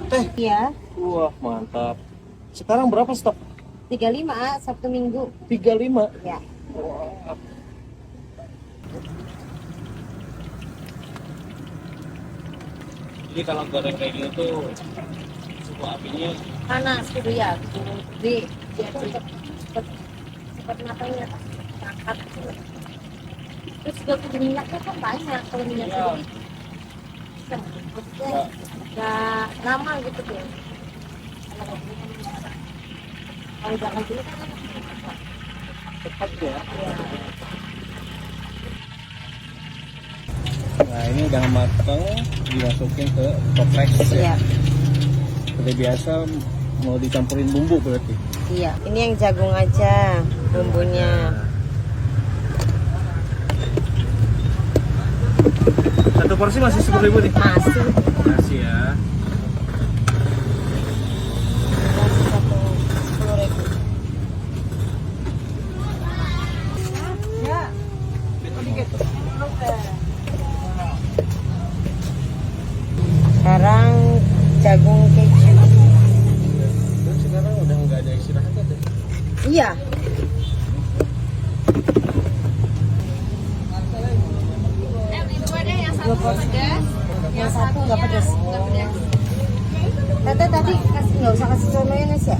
Teh, Iya, wah mantap. Sekarang berapa stok? 35 Sabtu Minggu. 35. Ya. Wah. Jadi kalau goreng kayak gitu tuh suhu apinya Panas gitu ya. Jadi biar cepat matangnya angkat. Terus juga minyaknya kan banyak. Kalau minyaknya ya, dikit, maksudnya ya, nggak lama gitu tuh. Kalau jangan dulu kan cepat ya. ya. Nah ini udah matang, dimasukin ke toples ya. Iya, Seperti biasa mau dicampurin bumbu berarti. iya. Ini yang jagung aja bumbunya. Satu porsi masih 10.000 nih. Masih. Masih ya. Masih satu 10.000. Ya. Sekarang jagung keju. Dan sekarang udah nggak ada istirahatnya deh. Iya. Dua porsi. Yang satu nggak pedas. Tete tadi nggak usah kasih mayonnaise ya?